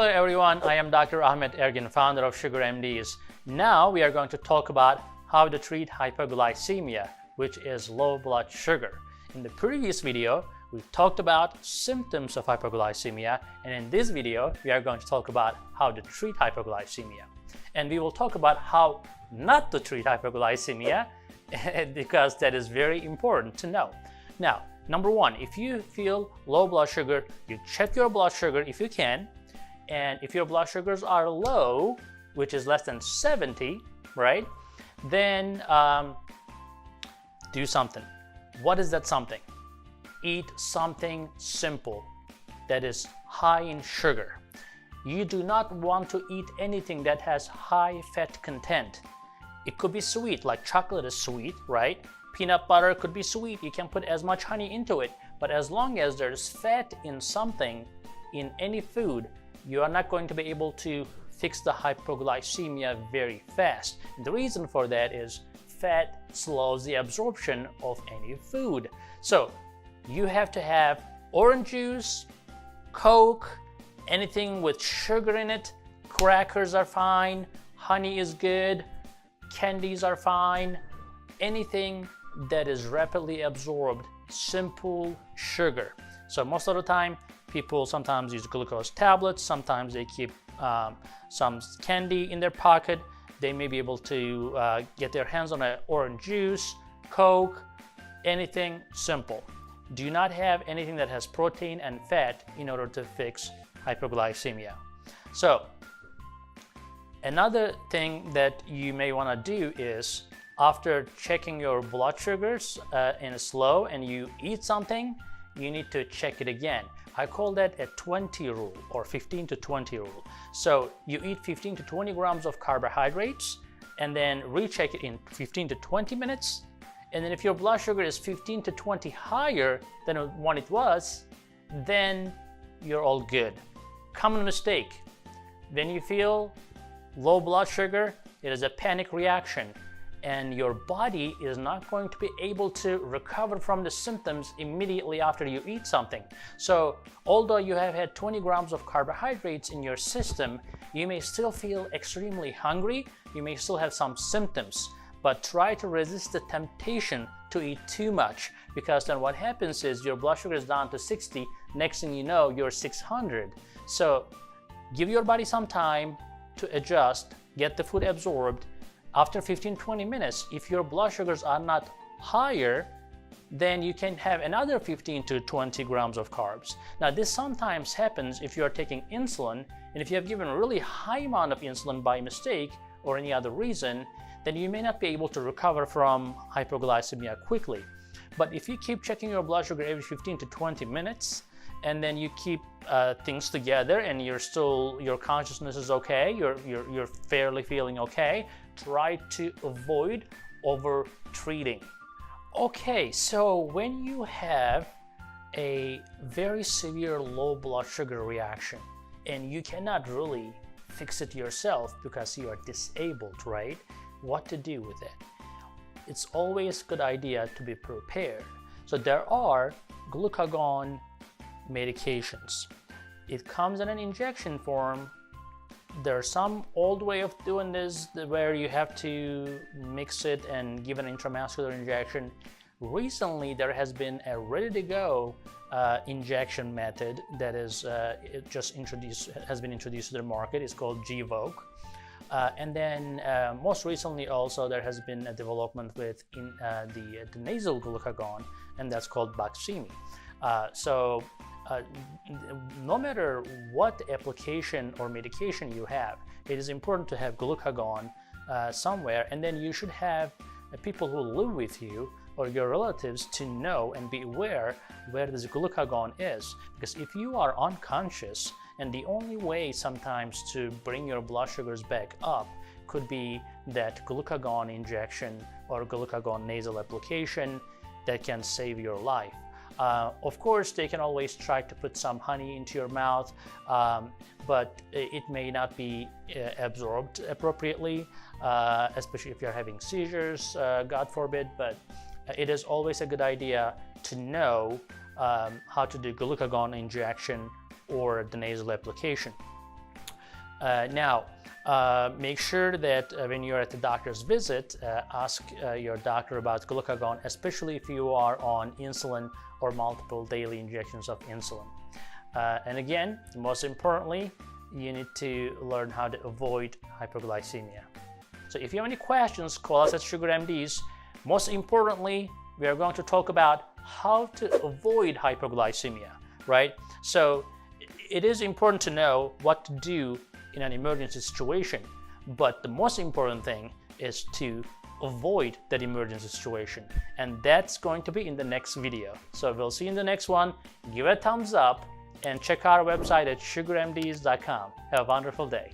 Hello everyone, I am Dr. Ahmed Ergin, founder of Sugar MDs. Now we are going to talk about how to treat hypoglycemia, which is low blood sugar. In the previous video, we talked about symptoms of hypoglycemia, and in this video, we are going to talk about how to treat hypoglycemia. And we will talk about how not to treat hypoglycemia, because that is very important to know. Now, number one, if you feel low blood sugar, you check your blood sugar if you can. And if your blood sugars are low, which is less than 70, right, then do something. What is that something? Eat something simple that is high in sugar. You do not want to eat anything that has high fat content. It could be sweet, like chocolate is sweet, right? Peanut butter could be sweet. You can put as much honey into it. But as long as there's fat in something, in any food, you are not going to be able to fix the hypoglycemia very fast. And the reason for that is fat slows the absorption of any food. So you have to have orange juice, Coke, anything with sugar in it. Crackers are fine, honey is good, candies are fine. Anything that is rapidly absorbed, simple sugar. So most of the time, people sometimes use glucose tablets, sometimes they keep some candy in their pocket. They may be able to get their hands on an orange juice, Coke, anything simple. Do not have anything that has protein and fat in order to fix hypoglycemia. So another thing that you may want to do is, after checking your blood sugars in slow and you eat something, you need to check it again. I call that a 20 rule or 15 to 20 rule. So you eat 15 to 20 grams of carbohydrates and then recheck it in 15 to 20 minutes. And then if your blood sugar is 15 to 20 higher than what it was, then you're all good. Common mistake. When you feel low blood sugar, it is a panic reaction, and your body is not going to be able to recover from the symptoms immediately after you eat something. So although you have had 20 grams of carbohydrates in your system, you may still feel extremely hungry, you may still have some symptoms, but try to resist the temptation to eat too much, because then what happens is your blood sugar is down to 60, next thing you know, you're 600. So give your body some time to adjust, get the food absorbed. After 15-20 minutes, if your blood sugars are not higher, then you can have another 15 to 20 grams of carbs. Now, this sometimes happens if you are taking insulin, and if you have given a really high amount of insulin by mistake or any other reason, then you may not be able to recover from hypoglycemia quickly. But if you keep checking your blood sugar every 15 to 20 minutes, and then you keep things together and your consciousness is okay, you're fairly feeling okay, try to avoid over treating. Okay, so when you have a very severe low blood sugar reaction and you cannot really fix it yourself because you are disabled, right? What to do with it? It's always a good idea to be prepared. So there are glucagon medications. It comes in an injection form. There's some old way of doing this where you have to mix it and give an intramuscular injection. Recently, there has been a ready-to-go injection method that is has been introduced to the market. It's called Gvoke. And then most recently also there has been a development with the nasal glucagon, and that's called Baqsimi. No matter what application or medication you have, it is important to have glucagon somewhere, and then you should have people who live with you or your relatives to know and be aware where this glucagon is. Because if you are unconscious, and the only way sometimes to bring your blood sugars back up could be that glucagon injection or glucagon nasal application that can save your life. Of course, they can always try to put some honey into your mouth, but it may not be absorbed appropriately, especially if you're having seizures, God forbid. But it is always a good idea to know how to do glucagon injection or the nasal application. Make sure that when you're at the doctor's visit, ask your doctor about glucagon, especially if you are on insulin or multiple daily injections of insulin. And again, most importantly, you need to learn how to avoid hypoglycemia. So if you have any questions, call us at Sugar MDs. Most importantly, we are going to talk about how to avoid hypoglycemia, right? So it is important to know what to do in an emergency situation, but the most important thing is to avoid that emergency situation, and that's going to be in the next video. So we'll see you in the next one. Give it a thumbs up and check our website at sugarmds.com. Have a wonderful day.